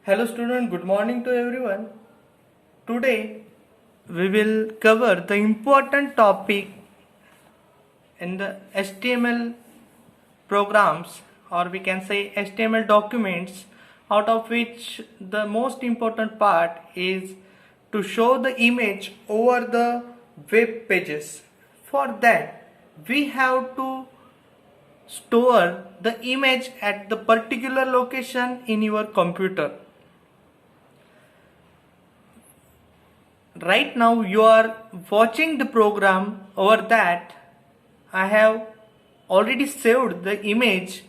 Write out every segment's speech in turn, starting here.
Hello student, good morning to everyone. Today we will cover the important topic in the HTML programs, or we can say HTML documents, out of which the most important part is to show the image over the web pages. For that we have to store the image at the particular location in your computer. Right now you are watching the program. Over that I have already saved the image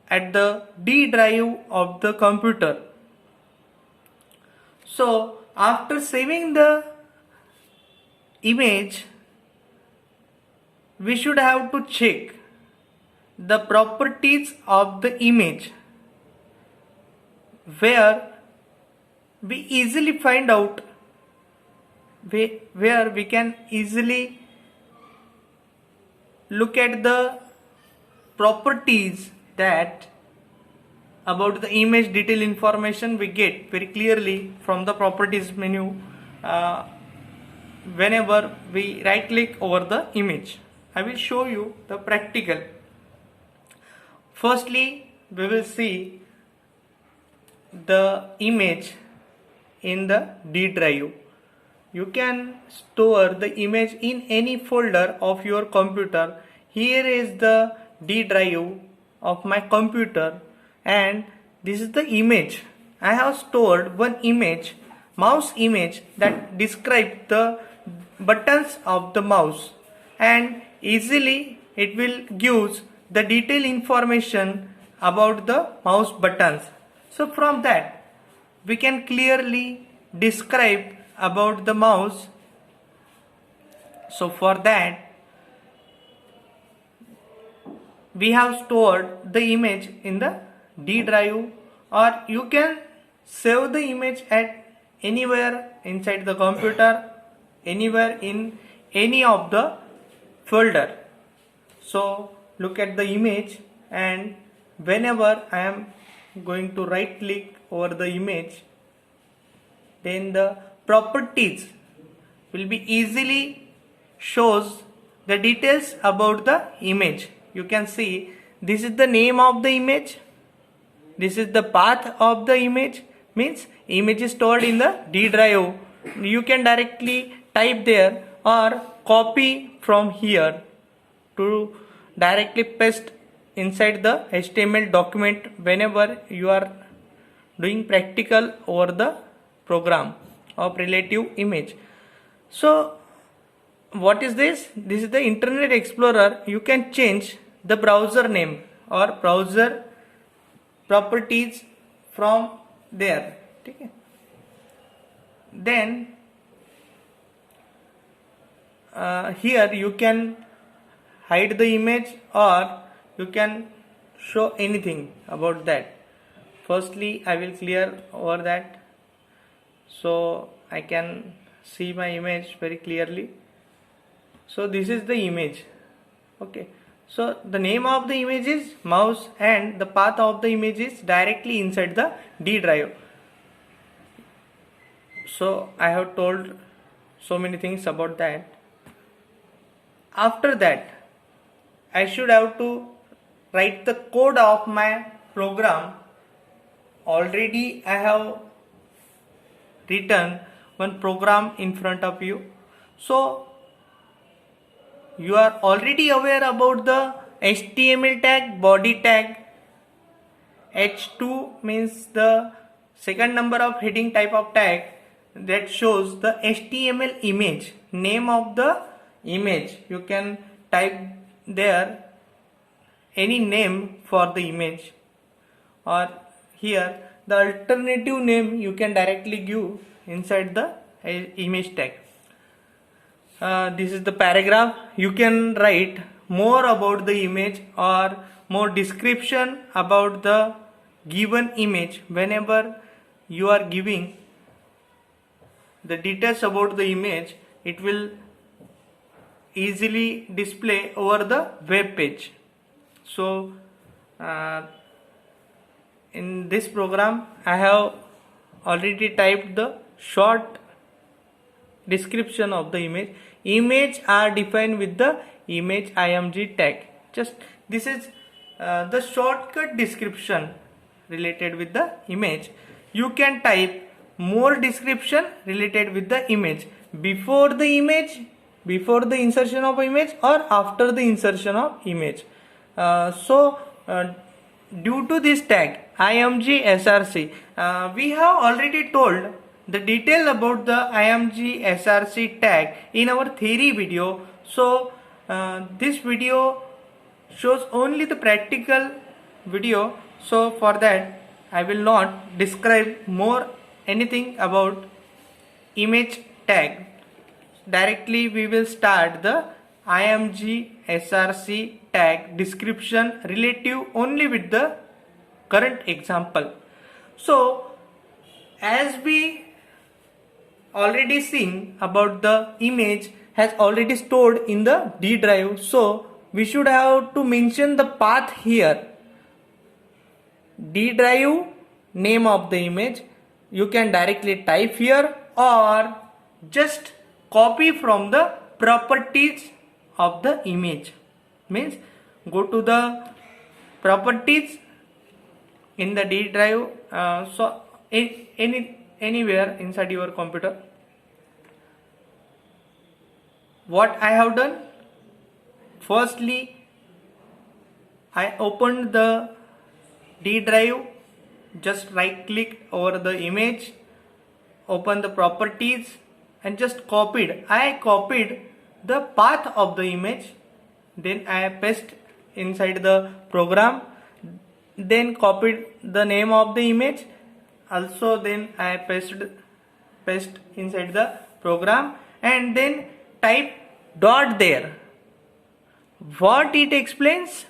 at the D drive of the computer. So after saving the image, we should have to check the properties of the image, where we easily find out where we can easily look at the properties that about the image detail information we get very clearly from the properties menu whenever we right click over the image. I will show you the practical. Firstly, we will see the image in the D drive. You can store the image in any folder of your computer. Here is the D drive of my computer, and this is the image. I have stored one image, mouse image, that describes the buttons of the mouse, and easily it will gives the detailed information about the mouse buttons. So from that we can clearly describe about the mouse. So for that we have stored the image in the D drive, or you can save the image at anywhere inside the computer, anywhere in any of the folder. So look at the image, and whenever I am going to right click over the image, then the properties will be easily shows the details about the image. You can see this is the name of the image, this is the path of the image, means image is stored in the D drive. You can directly type there or copy from here to directly paste inside the HTML document whenever you are doing practical over the program of relative image. So what is this? This is the Internet Explorer. You can change the browser name or browser properties from there. Okay. Then here you can hide the image, or you can show anything about that. Firstly I will clear over that so I can see my image very clearly. So this is the image. Okay, so the name of the image is mouse, and the path of the image is directly inside the D drive. So I have told so many things about that. After that I should have to write the code of my program. Already I have written one program in front of you. So you are already aware about the HTML tag, body tag. H2 means the second number of heading type of tag that shows the HTML image, name of the image. You can type there any name for the image, or here the alternative name you can directly give inside the image tag. This is the paragraph. You can write more about the image or more description about the given image. Whenever you are giving the details about the image, it will easily display over the web page. So in this program I have already typed the short description of the image are defined with the image img tag. Just this is the shortcut description related with the image. You can type more description related with the image before the insertion of image or after the insertion of image. Due to this tag img src, we have already told the detail about the img src tag in our theory video. So this video shows only the practical video, so for that I will not describe more anything about image tag. Directly we will start the img src tag description relative only with the current example. So as we already seen about the image has already stored in the D drive, so we should have to mention the path here. D drive name of the image you can directly type here or just copy from the properties of the image. Means go to the properties in the D drive, anywhere inside your computer. What I have done, firstly I opened the D drive, just right click over the image, open the properties and just copied. I copied the path of the image, then I paste inside the program, then copied the name of the image also, then I paste inside the program and then type dot there. What it explains?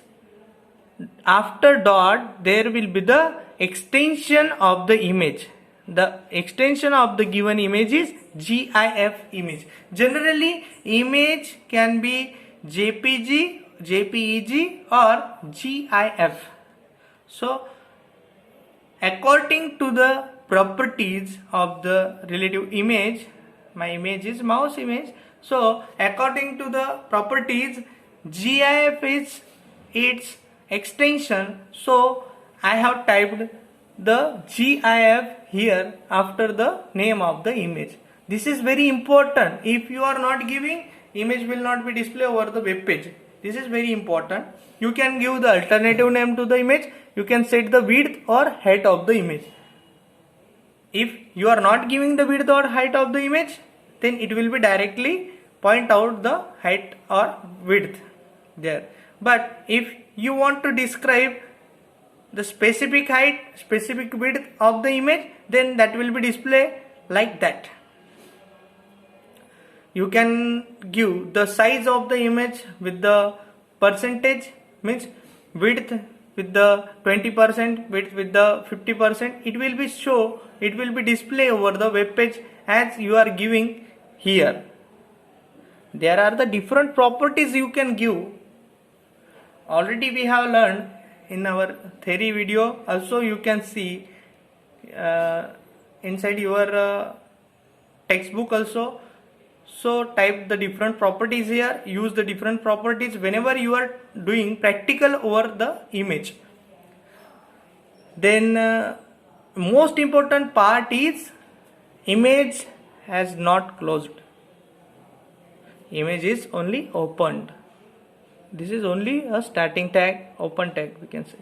After dot there will be the extension of the image. The extension of the given image is GIF image. Generally image can be JPG, JPEG or GIF. So according to the properties of the relative image, my image is mouse image, so according to the properties GIF is its extension, so I have typed the GIF here after the name of the image. This is very important. If you are not giving, image will not be displayed over the web page. This is very important. You can give the alternative name to the image. You can set the width or height of the image. If you are not giving the width or height of the image, then it will be directly point out the height or width there. But if you want to describe the specific height, specific width of the image, then that will be displayed like that. You can give the size of the image with the percentage, means width with the 20%, width with the 50%. It will be displayed over the web page as you are giving here. There are the different properties you can give. Already we have learned in our theory video. Also you can see inside your textbook also. So type the different properties here, use the different properties whenever you are doing practical over the image. Then most important part is image has not closed. Image is only opened. This is only a starting tag, open tag we can say.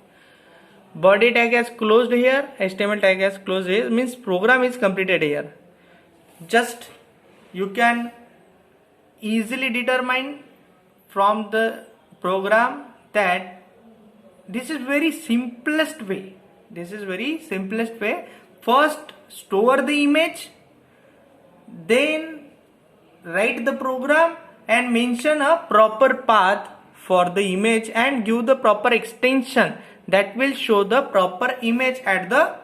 Body tag has closed here, HTML tag has closed here, means program is completed here. Just you can easily determine from the program that this is very simplest way. First store the image, then write the program and mention a proper path for the image and give the proper extension that will show the proper image at the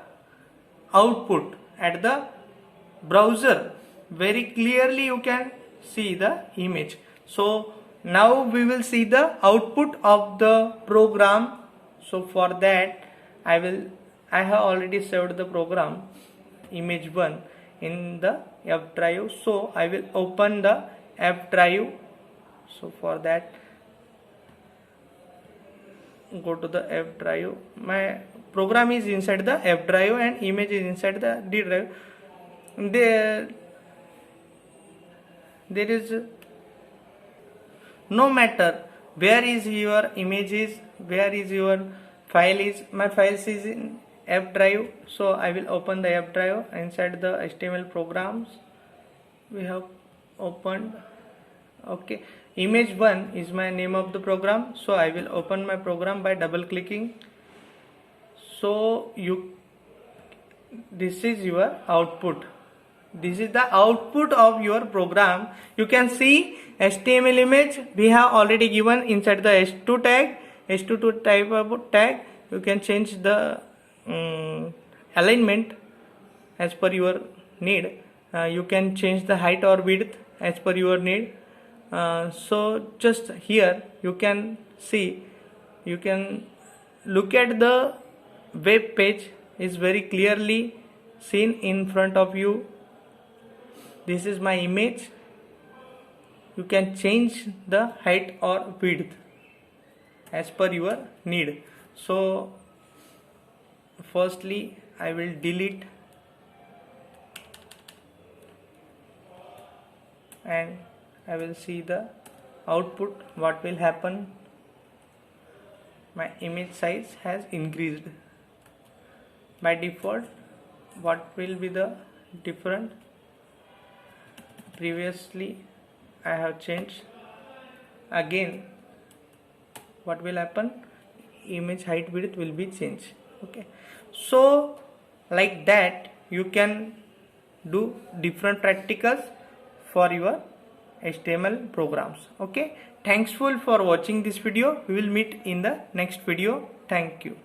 output, at the browser. Very clearly you can see the image. So now we will see the output of the program. So for that I will I have already saved the program image1 in the F drive, so I will open the F drive. So for that, go to the F drive. My program is inside the F drive and image is inside the D drive. There is no matter where is your image is, where is your file is. My files is in F drive, so I will open the F drive. Inside the HTML programs we have opened. Okay, image1 is my name of the program, so I will open my program by double clicking. So this is your output. This is the output of your program. You can see HTML image we have already given inside the h2 tag. H2 type of tag. You can change the alignment as per your need. You can change the height or width as per your need. So just here you can see, you can look at the web page is very clearly seen in front of you. This is my image. You can change the height or width as per your need. So firstly I will delete and I will see the output. What will happen? My image size has increased. By default, what will be the different? Previously I have changed. Again, what will happen? Image height width will be changed. Okay, so like that you can do different practicals for your HTML programs. Okay, thanks for watching this video. We will meet in the next video. Thank you.